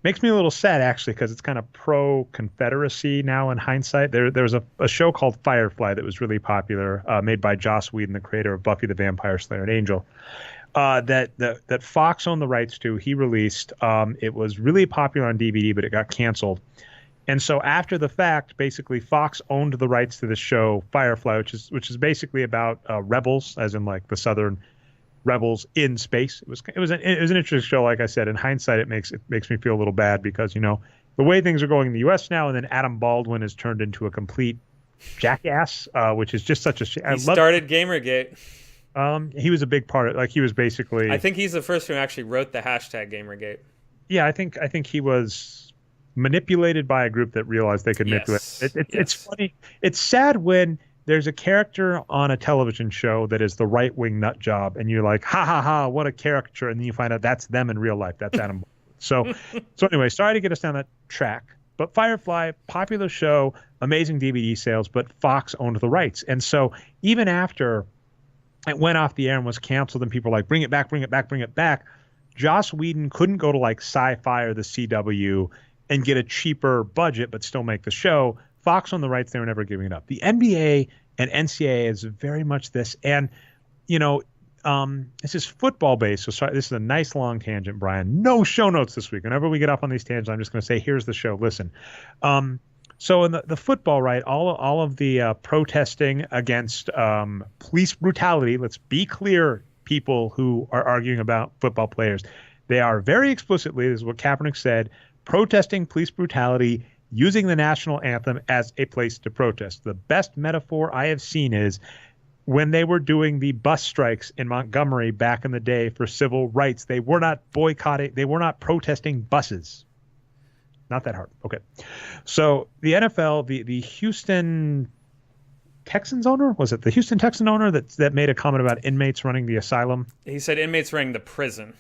Makes me a little sad, actually, because it's kind of pro-Confederacy now in hindsight. There's a show called Firefly that was really popular, made by Joss Whedon, the creator of Buffy the Vampire Slayer and Angel, that Fox owned the rights to. He released. It was really popular on DVD, but it got canceled. And so after the fact, basically Fox owned the rights to the show Firefly, which is basically about rebels, as in like the Southern rebels in space. It was an interesting show. Like I said, in hindsight, it makes me feel a little bad because the way things are going in the U.S. now, and then Adam Baldwin has turned into a complete jackass, which is just such a shame. He started Gamergate. He was a big part of it. Like, he was basically. I think he's the first one who actually wrote the hashtag Gamergate. Yeah, I think he was manipulated by a group that realized they could manipulate. It's funny. It's sad when there's a character on a television show that is the right-wing nut job, and you're like, ha, ha, ha, what a caricature, and then you find out that's them in real life. That's Adam. So anyway, sorry to get us down that track. But Firefly, popular show, amazing DVD sales, but Fox owned the rights. And so even after it went off the air and was canceled and people were like, bring it back, bring it back, bring it back, Joss Whedon couldn't go to like Sci-Fi or the CW and get a cheaper budget but still make the show. Fox on the rights, they were never giving it up. The NBA and NCAA is very much this. And, this is football based. So sorry, this is a nice long tangent, Brian. No show notes this week. Whenever we get off on these tangents, I'm just going to say, here's the show. Listen. So in the football, right, all of the protesting against police brutality, let's be clear, people who are arguing about football players. They are very explicitly, this is what Kaepernick said, protesting police brutality, using the national anthem as a place to protest. The best metaphor I have seen is when they were doing the bus strikes in Montgomery back in the day for civil rights, they were not boycotting, they were not protesting buses. Not that hard. Okay. So the NFL, the Houston Texans owner, was it the Houston Texan owner that made a comment about inmates running the asylum? He said inmates running the prison.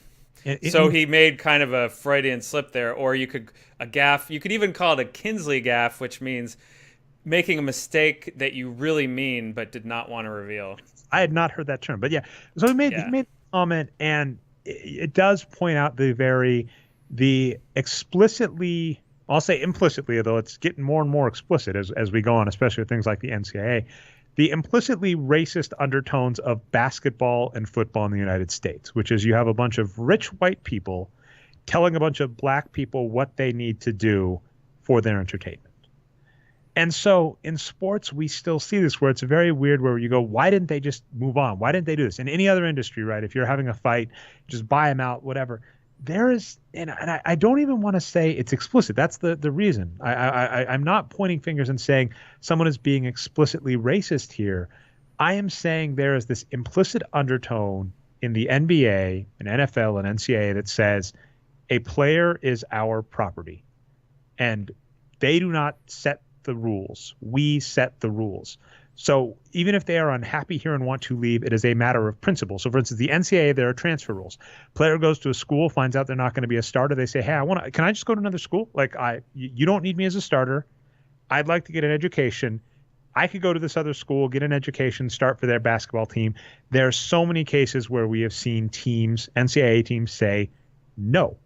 So he made kind of a Freudian slip there, or you could a gaffe. You could even call it a Kinsley gaffe, which means making a mistake that you really mean but did not want to reveal. I had not heard that term, but yeah. So he made a comment, and it does point out the explicitly, I'll say implicitly, although it's getting more and more explicit as we go on, especially with things like the NCAA, the implicitly racist undertones of basketball and football in the United States, which is you have a bunch of rich white people telling a bunch of black people what they need to do for their entertainment. And so in sports, we still see this where it's very weird where you go, why didn't they just move on? Why didn't they do this? In any other industry, right? If you're having a fight, just buy them out, whatever. There is, and I don't even want to say it's explicit. That's the reason. I'm not pointing fingers and saying someone is being explicitly racist here. I am saying there is this implicit undertone in the NBA and NFL and NCAA that says a player is our property, and they do not set the rules. We set the rules. So even if they are unhappy here and want to leave, it is a matter of principle. So for instance, the NCAA, there are transfer rules. Player goes to a school, finds out they're not going to be a starter. They say, hey, can I just go to another school? Like you don't need me as a starter. I'd like to get an education. I could go to this other school, get an education, start for their basketball team. There are so many cases where we have seen teams, NCAA teams, say no.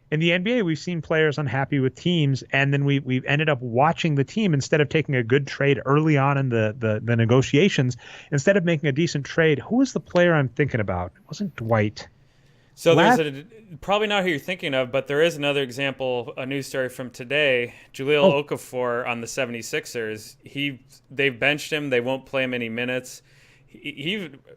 In the NBA, we've seen players unhappy with teams, and then we've ended up watching the team instead of taking a good trade early on in the negotiations. Instead of making a decent trade, who is the player I'm thinking about? It wasn't Dwight. So there's probably not who you're thinking of, but there is another example, a news story from today. Jahlil Okafor on the 76ers. They've benched him. They won't play him any minutes.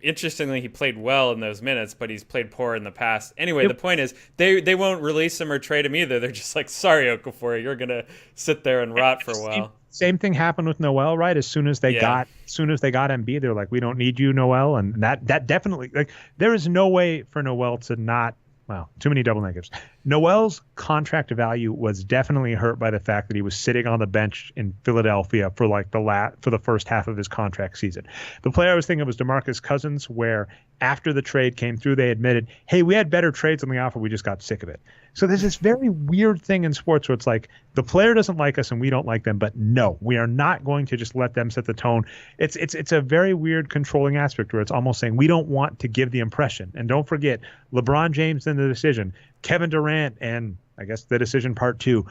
Interestingly, he played well in those minutes, but he's played poor in the past. Anyway, the point is they won't release him or trade him either. They're just like, sorry, Okafor, you're gonna sit there and rot for a while. Same thing happened with Noel, right? As soon as they got Embiid, they're like, we don't need you, Noel, and that definitely, like, there is no way for Noel to not. Wow, too many double negatives. Noel's contract value was definitely hurt by the fact that he was sitting on the bench in Philadelphia for like for the first half of his contract season. The player I was thinking of was DeMarcus Cousins, where after the trade came through, they admitted, hey, we had better trades on the offer. We just got sick of it. So there's this very weird thing in sports where it's like the player doesn't like us and we don't like them, but no, we are not going to just let them set the tone. It's a very weird controlling aspect where it's almost saying we don't want to give the impression. And don't forget, LeBron James in the decision, Kevin Durant, and I guess the decision part two,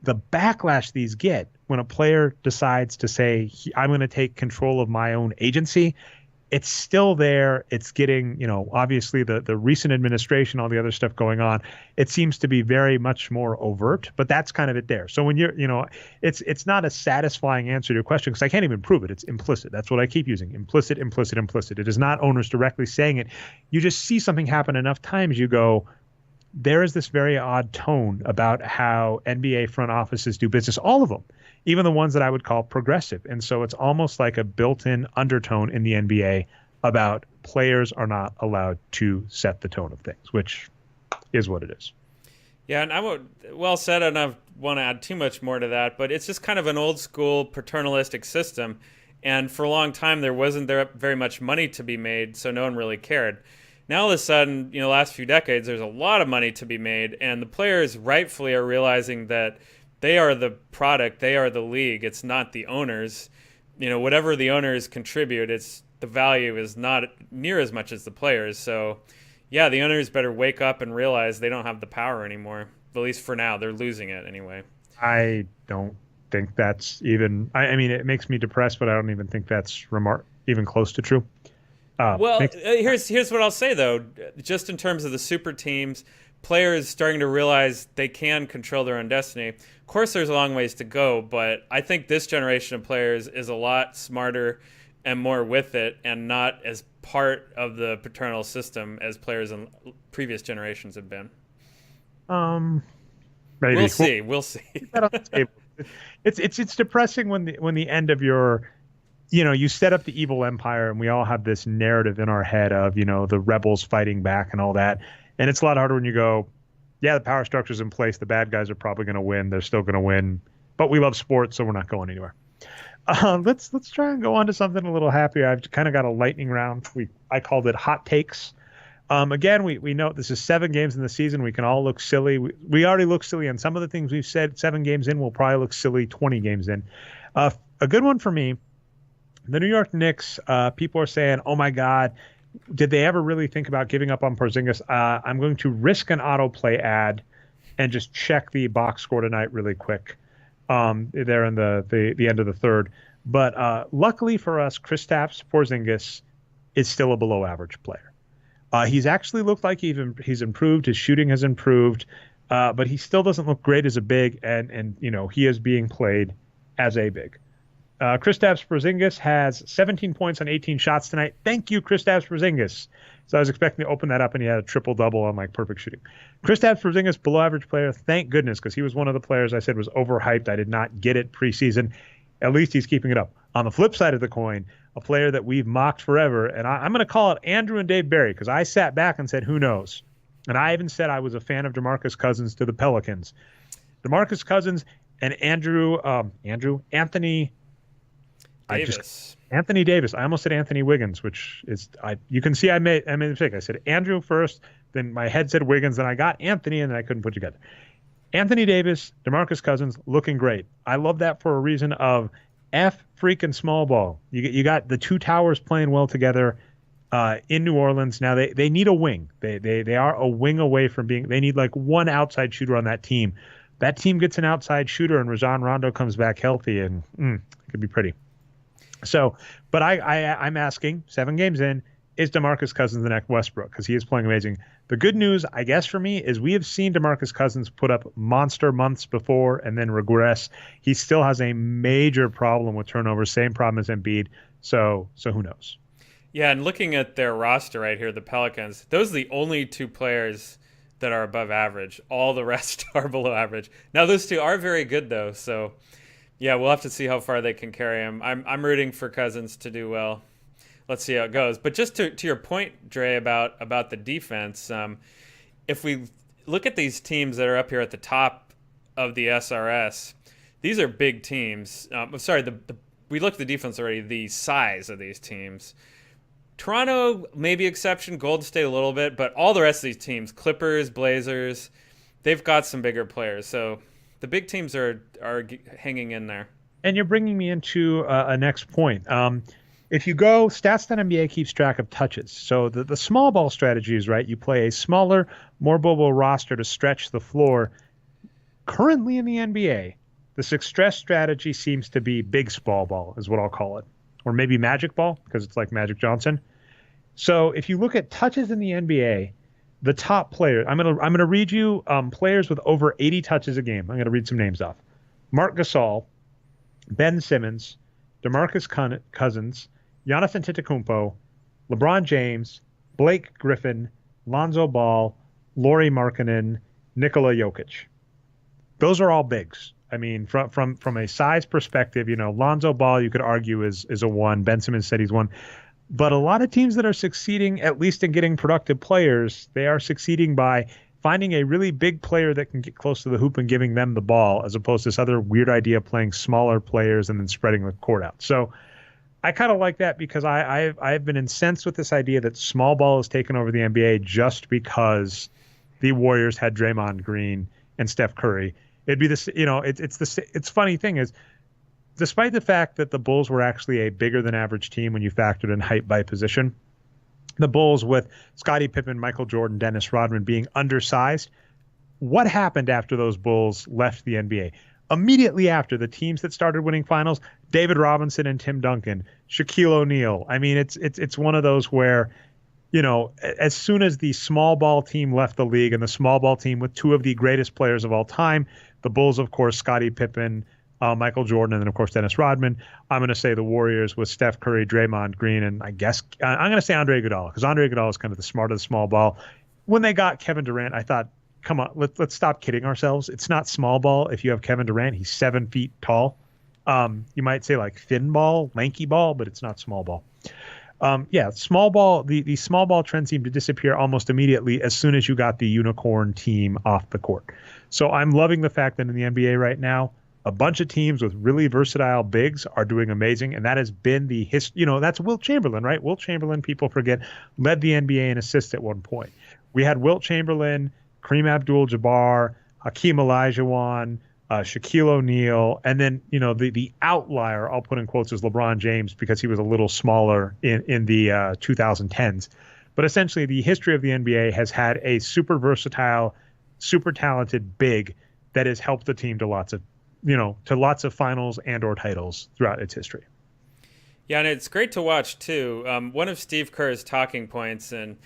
the backlash these get when a player decides to say, I'm going to take control of my own agency. It's still there. It's getting, obviously the recent administration, all the other stuff going on, it seems to be very much more overt, but that's kind of it there. So when you're, it's not a satisfying answer to your question because I can't even prove it. It's implicit. That's what I keep using. Implicit, implicit, implicit. It is not owners directly saying it. You just see something happen enough times, you go, there is this very odd tone about how NBA front offices do business, all of them, even the ones that I would call progressive. And so it's almost like a built-in undertone in the NBA about players are not allowed to set the tone of things, which is what it is. Yeah, and well said, and I want to add too much more to that, but it's just kind of an old school paternalistic system. And for a long time, there wasn't very much money to be made, so no one really cared. Now, all of a sudden, last few decades, there's a lot of money to be made, and the players rightfully are realizing that they are the product, they are the league. It's not the owners. Whatever the owners contribute, the value is not near as much as the players. So, yeah, the owners better wake up and realize they don't have the power anymore. At least for now, they're losing it anyway. I don't think that's even. I mean, it makes me depressed, but I don't even think that's even close to true. Here's what I'll say, though. Just in terms of the super teams, players starting to realize they can control their own destiny. Of course, there's a long ways to go, but I think this generation of players is a lot smarter and more with it and not as part of the paternal system as players in previous generations have been. Maybe we'll see. We'll see. It's depressing when the end of your, you set up the evil empire, and we all have this narrative in our head of, the rebels fighting back and all that. And it's a lot harder when you go, yeah, the power structure's in place. The bad guys are probably going to win. They're still going to win, but we love sports, so we're not going anywhere. Let's try and go on to something a little happier. I've kind of got a lightning round. I called it hot takes. Again, we know this is 7 games in the season. We can all look silly. We already look silly on some of the things we've said. 7 games in, we'll probably look silly 20 games in. A good one for me, the New York Knicks, people are saying, oh my God, did they ever really think about giving up on Porzingis? I'm going to risk an autoplay ad and just check the box score tonight really quick. There in the end of the third. But luckily for us, Kristaps Porzingis is still a below average player. He's actually looked like he's improved. His shooting has improved, but he still doesn't look great as a big, and he is being played as a big. Kristaps Porzingis has 17 points on 18 shots tonight. Thank you, Kristaps Porzingis. So I was expecting to open that up, and he had a triple-double on perfect shooting. Kristaps Porzingis, below-average player. Thank goodness, because he was one of the players I said was overhyped. I did not get it preseason. At least he's keeping it up. On the flip side of the coin, a player that we've mocked forever, and I'm going to call it Andrew and Dave Barry, because I sat back and said, who knows? And I even said I was a fan of DeMarcus Cousins to the Pelicans. DeMarcus Cousins and Anthony Davis. I almost said Anthony Wiggins, which is you can see I made a mistake. I said Andrew first, then my head said Wiggins, then I got Anthony, and then I couldn't put together. Anthony Davis, DeMarcus Cousins, looking great. I love that for a reason of F freaking small ball. You got the two towers playing well together in New Orleans. Now they need a wing. They are a wing away from being. They need one outside shooter on that team. That team gets an outside shooter, and Rajon Rondo comes back healthy, and it could be pretty. So, but I'm asking, 7 games in, is DeMarcus Cousins the next Westbrook? Because he is playing amazing. The good news, I guess, for me is we have seen DeMarcus Cousins put up monster months before and then regress. He still has a major problem with turnovers, same problem as Embiid. So who knows? Yeah, and looking at their roster right here, the Pelicans, those are the only 2 players that are above average. All the rest are below average. Now, those 2 are very good, though, so yeah, we'll have to see how far they can carry him. I'm rooting for Cousins to do well. Let's see how it goes. But just to your point, Dre, about the defense, if we look at these teams that are up here at the top of the SRS, these are big teams. We looked at the defense already, the size of these teams. Toronto, maybe exception, Golden State a little bit, but all the rest of these teams, Clippers, Blazers, they've got some bigger players. So the big teams are hanging in there. And you're bringing me into a next point. If you go, Stats.NBA keeps track of touches. So the small ball strategy is right. You play a smaller, more mobile roster to stretch the floor. Currently in the NBA, the success strategy seems to be big small ball is what I'll call it. Or maybe magic ball, because it's like Magic Johnson. So if you look at touches in the NBA, the top player, I'm gonna read you players with over 80 touches a game. I'm gonna read some names off: Marc Gasol, Ben Simmons, DeMarcus Cousins, Giannis Antetokounmpo, LeBron James, Blake Griffin, Lonzo Ball, Lauri Markkanen, Nikola Jokic. Those are all bigs. I mean, from a size perspective, Lonzo Ball you could argue is a 1. Ben Simmons said he's 1. But a lot of teams that are succeeding, at least in getting productive players, they are succeeding by finding a really big player that can get close to the hoop and giving them the ball, as opposed to this other weird idea of playing smaller players and then spreading the court out. So I kind of like that because I've been incensed with this idea that small ball has taken over the NBA just because the Warriors had Draymond Green and Steph Curry. It'd be this, it's funny thing is, despite the fact that the Bulls were actually a bigger than average team when you factored in height by position, the Bulls with Scottie Pippen, Michael Jordan, Dennis Rodman being undersized, what happened after those Bulls left the NBA? Immediately after, the teams that started winning finals, David Robinson and Tim Duncan, Shaquille O'Neal. I mean, it's one of those where, as soon as the small ball team left the league and the small ball team with 2 of the greatest players of all time, the Bulls, of course, Scottie Pippen, Michael Jordan, and then, of course, Dennis Rodman. I'm going to say the Warriors with Steph Curry, Draymond Green, and I guess I'm going to say Andre Iguodala, because Andre Iguodala is kind of the smart of the small ball. When they got Kevin Durant, I thought, come on, let's stop kidding ourselves. It's not small ball if you have Kevin Durant. He's 7 feet tall. You might say like thin ball, lanky ball, but it's not small ball. Small ball, the small ball trend seemed to disappear almost immediately as soon as you got the unicorn team off the court. So I'm loving the fact that in the NBA right now, a bunch of teams with really versatile bigs are doing amazing. And that has been the history. That's Wilt Chamberlain, right? Wilt Chamberlain, people forget, led the NBA in assists at one point. We had Wilt Chamberlain, Kareem Abdul-Jabbar, Hakeem Olajuwon, Shaquille O'Neal, and then the outlier I'll put in quotes is LeBron James, because he was a little smaller in the 2010s. But essentially, the history of the NBA has had a super versatile, super talented big that has helped the team to lots of finals and or titles throughout its history. Yeah, and it's great to watch too. One of Steve Kerr's talking points, and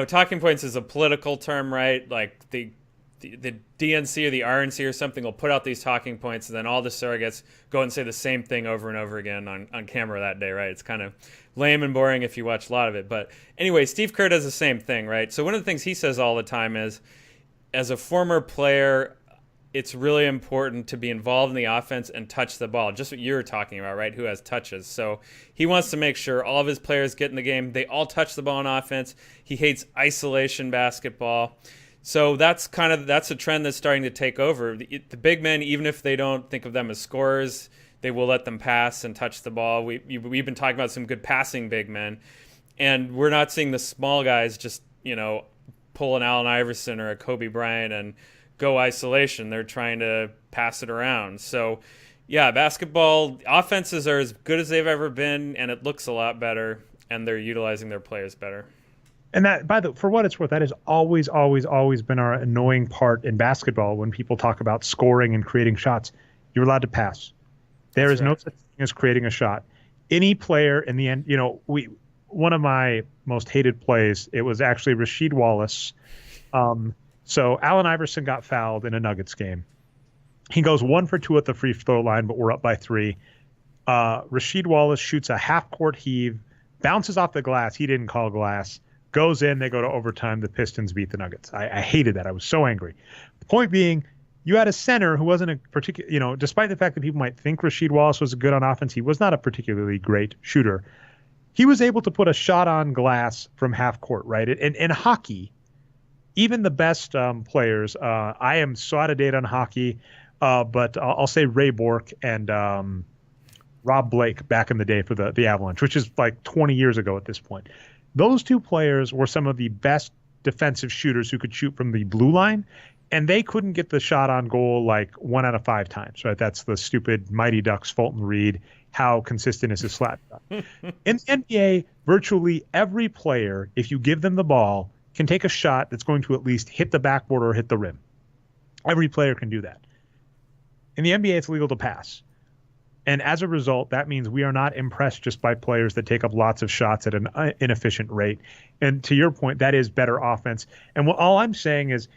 talking points is a political term, right? Like the DNC or the RNC or something will put out these talking points, and then all the surrogates go and say the same thing over and over again on camera that day, right? It's kind of lame and boring if you watch a lot of it. But anyway, Steve Kerr does the same thing, right? So one of the things he says all the time is, as a former player, it's really important to be involved in the offense and touch the ball. Just what you were talking about, right? Who has touches. So he wants to make sure all of his players get in the game. They all touch the ball on offense. He hates isolation basketball. So that's a trend that's starting to take over. The big men, even if they don't think of them as scorers, they will let them pass and touch the ball. We've been talking about some good passing big men, and we're not seeing the small guys just pull an Allen Iverson or a Kobe Bryant and go isolation. They're trying to pass it around. So yeah, basketball offenses are as good as they've ever been, and it looks a lot better, and they're utilizing their players better. And that, for what it's worth, that has always, always, always been our annoying part in basketball when people talk about scoring and creating shots. You're allowed to pass. There is no such thing as creating a shot. Any player in the end, one of my most hated plays, it was actually Rasheed Wallace. So Allen Iverson got fouled in a Nuggets game. He goes 1 for 2 at the free throw line, but we're up by 3. Rasheed Wallace shoots a half-court heave, bounces off the glass. He didn't call glass. Goes in. They go to overtime. The Pistons beat the Nuggets. I hated that. I was so angry. The point being, you had a center who wasn't a particular, despite the fact that people might think Rasheed Wallace was good on offense, he was not a particularly great shooter. He was able to put a shot on glass from half court, right? And in hockey, even the best players, I am so out of date on hockey, but I'll say Ray Bourque and Rob Blake back in the day for the Avalanche, which is like 20 years ago at this point. Those two players were some of the best defensive shooters who could shoot from the blue line, and they couldn't get the shot on goal like 1 out of 5 times, right? That's the stupid Mighty Ducks Fulton Reed. How consistent is his slap shot? In the NBA, virtually every player, if you give them the ball, can take a shot that's going to at least hit the backboard or hit the rim. Every player can do that. In the NBA, it's legal to pass. And as a result, that means we are not impressed just by players that take up lots of shots at an inefficient rate. And to your point, that is better offense. And all I'm saying is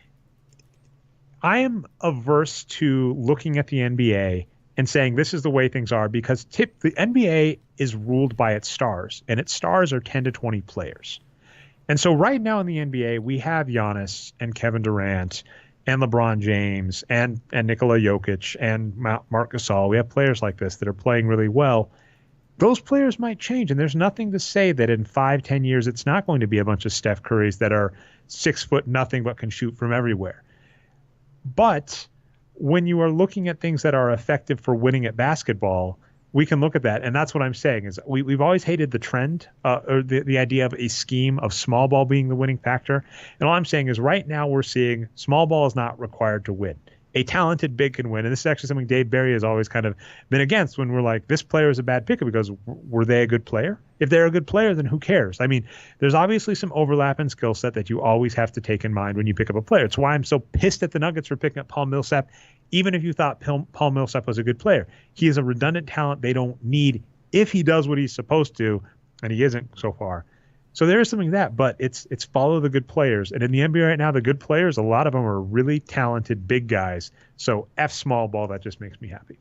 I am averse to looking at the NBA and saying this is the way things are, because the NBA is ruled by its stars, and its stars are 10 to 20 players. And so right now in the NBA, we have Giannis and Kevin Durant and LeBron James and Nikola Jokic and Marc Gasol. We have players like this that are playing really well. Those players might change, and there's nothing to say that in 5-10 years it's not going to be a bunch of Steph Currys that are 6'0" but can shoot from everywhere. But when you are looking at things that are effective for winning at basketball, we can look at that. And that's what I'm saying is we've always hated the trend or the idea of a scheme of small ball being the winning factor. And all I'm saying is right now we're seeing small ball is not required to win. A talented big can win. And this is actually something Dave Barry has always kind of been against when we're like, this player is a bad pick because were they a good player? If they're a good player, then who cares? I mean, there's obviously some overlap in skill set that you always have to take in mind when you pick up a player. It's why I'm so pissed at the Nuggets for picking up Paul Millsap, even if you thought Paul Millsap was a good player. He is a redundant talent they don't need if he does what he's supposed to, and he isn't so far. So there is something to that, but it's follow the good players. And in the NBA right now, the good players, a lot of them are really talented big guys. So F small ball, that just makes me happy.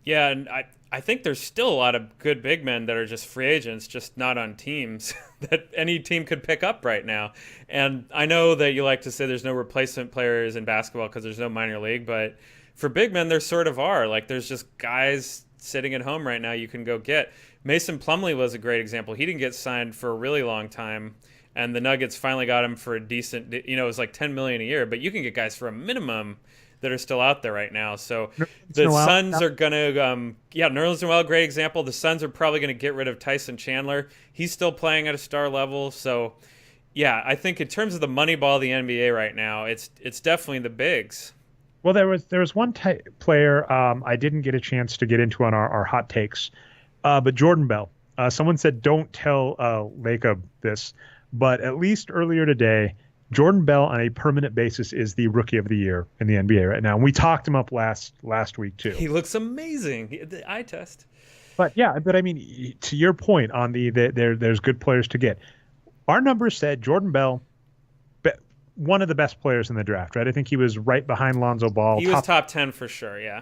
Yeah, and I think there's still a lot of good big men that are just free agents, just not on teams that any team could pick up right now. And I know that you like to say there's no replacement players in basketball because there's no minor league, but for big men, there sort of are. Like, there's just guys sitting at home right now you can go get. Mason Plumlee was a great example. He didn't get signed for a really long time, and the Nuggets finally got him for a decent, it was like $10 million a year, but you can get guys for a minimum that are still out there right now. So the Suns are going to, Nerlens Noel, great example. The Suns are probably going to get rid of Tyson Chandler. He's still playing at a star level. So, yeah, I think in terms of the money ball of the NBA right now, it's definitely the bigs. Well, there was one player I didn't get a chance to get into on our hot takes, but Jordan Bell. Someone said don't tell Lacob this, but at least earlier today, Jordan Bell on a permanent basis is the rookie of the year in the NBA right now. And we talked him up last week too. He looks amazing. The eye test. But I mean, to your point on there's good players to get. Our numbers said Jordan Bell, one of the best players in the draft, right? I think he was right behind Lonzo Ball. He was top 10 for sure, yeah.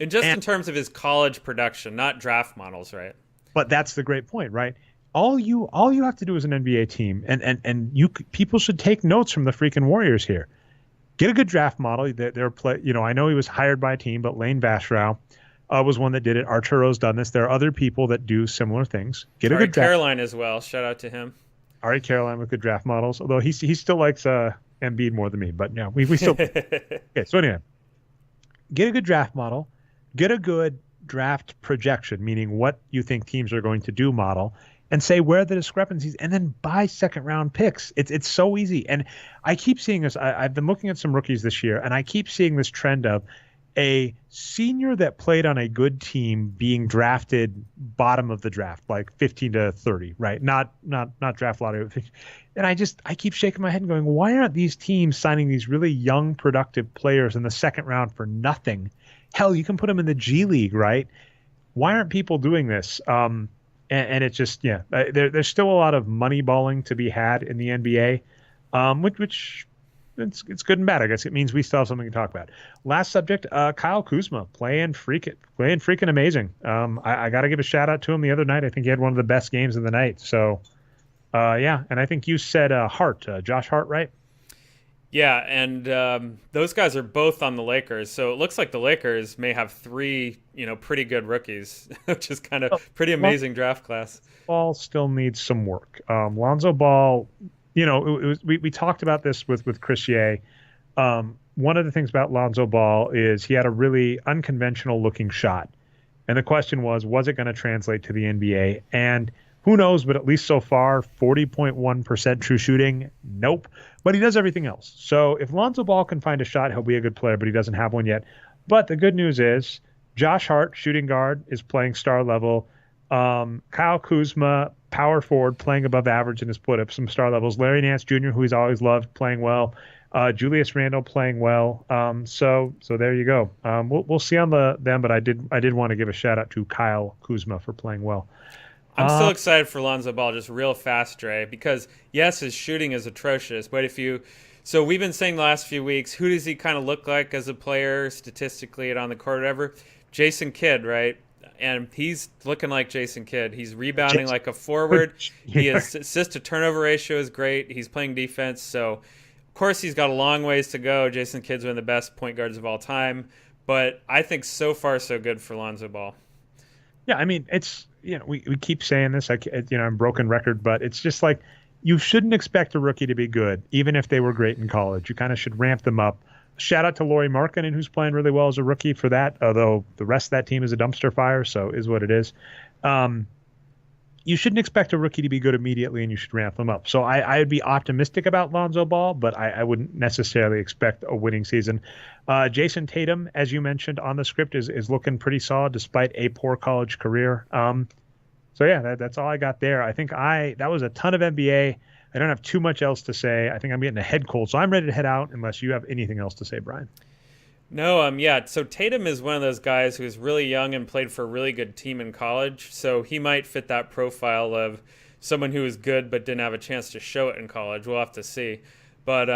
And in terms of his college production, not draft models, right? But that's the great point, right? All you have to do as an NBA team, and people should take notes from the freaking Warriors here. Get a good draft model. I know he was hired by a team, but Lane Vashrow was one that did it. Arturo's done this. There are other people that do similar things. Get a good draft. Caroline as well. Shout out to him. Ari Caroline with good draft models, although he still likes Embiid more than me. But yeah, we still. Okay, so anyway, get a good draft model. Get a good draft projection, meaning what you think teams are going to do model, and say where are the discrepancies, and then buy second round picks. It's so easy. And I keep seeing this. I've been looking at some rookies this year, and I keep seeing this trend of a senior that played on a good team being drafted bottom of the draft, like 15 to 30, right? Not draft lottery. And I keep shaking my head and going, why aren't these teams signing these really young, productive players in the second round for nothing? Hell, you can put them in the G League, right? Why aren't people doing this? And it's just, there's still a lot of money balling to be had in the NBA, which it's good and bad. I guess it means we still have something to talk about. Last subject, Kyle Kuzma playing freaking amazing. I got to give a shout out to him the other night. I think he had one of the best games of the night. So, and I think you said Josh Hart, right? Yeah, and those guys are both on the Lakers, so it looks like the Lakers may have three, pretty good rookies, which is kind of pretty amazing draft class. Ball still needs some work. Lonzo Ball, we talked about this with Chris Ye. One of the things about Lonzo Ball is he had a really unconventional looking shot, and the question was it going to translate to the NBA? And who knows, but at least so far, 40.1% true shooting, nope. But he does everything else. So if Lonzo Ball can find a shot, he'll be a good player, but he doesn't have one yet. But the good news is Josh Hart, shooting guard, is playing star level. Kyle Kuzma, power forward, playing above average in his put-up, some star levels. Larry Nance Jr., who he's always loved, playing well. Julius Randle playing well. So there you go. We'll see on them, but I did want to give a shout-out to Kyle Kuzma for playing well. I'm still excited for Lonzo Ball, just real fast, Dre, because, yes, his shooting is atrocious, but so we've been saying the last few weeks, who does he kind of look like as a player, statistically and on the court, whatever? Jason Kidd, right? And he's looking like Jason Kidd. He's rebounding like a forward. His assist-to-turnover ratio is great. He's playing defense, so, of course, he's got a long ways to go. Jason Kidd's one of the best point guards of all time, but I think so far so good for Lonzo Ball. Yeah, I mean, it's... we keep saying this, I'm broken record, but it's just like you shouldn't expect a rookie to be good, even if they were great in college. You kind of should ramp them up. Shout out to Lauri Markkanen, who's playing really well as a rookie for that, although the rest of that team is a dumpster fire, so is what it is. You shouldn't expect a rookie to be good immediately, and you should ramp them up. So I would be optimistic about Lonzo Ball, but I wouldn't necessarily expect a winning season. Jason Tatum, as you mentioned on the script, is looking pretty solid despite a poor college career. So yeah, that's all I got there. I think that was a ton of NBA. I don't have too much else to say. I think I'm getting a head cold, so I'm ready to head out unless you have anything else to say, Brian. No, so Tatum is one of those guys who's really young and played for a really good team in college, so he might fit that profile of someone who is good but didn't have a chance to show it in college. We'll have to see. But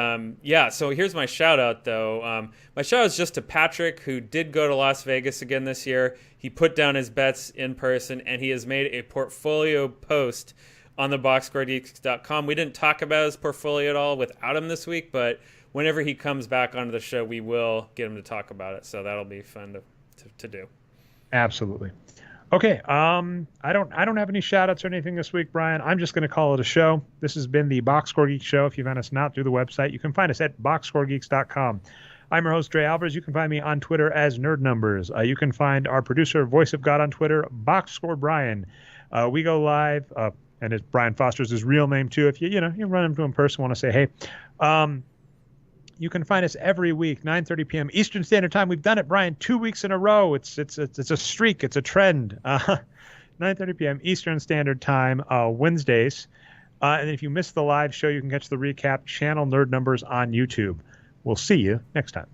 yeah, so here's my shout out though. My shout out is just to Patrick, who did go to Las Vegas again this year. He put down his bets in person, and he has made a portfolio post on the boxscoregeeks.com. We didn't talk about his portfolio at all without him this week, but whenever he comes back onto the show, we will get him to talk about it. So that'll be fun to do. Absolutely. Okay. I don't have any shout outs or anything this week, Brian. I'm just going to call it a show. This has been the Boxscore Geeks show. If you find us not through the website, you can find us at boxscoregeeks.com. I'm your host, Dre Alvarez. You can find me on Twitter as Nerd Numbers. You can find our producer, Voice of God, on Twitter, Boxscore Brian. We go live, and it's Brian Foster's his real name too. If you run into him in person, want to say hey. You can find us every week, 9:30 p.m. Eastern Standard Time. We've done it, Brian, 2 weeks in a row. It's a streak. It's a trend. 9:30 p.m. Eastern Standard Time, Wednesdays. And if you missed the live show, you can catch the recap channel Nerd Numbers on YouTube. We'll see you next time.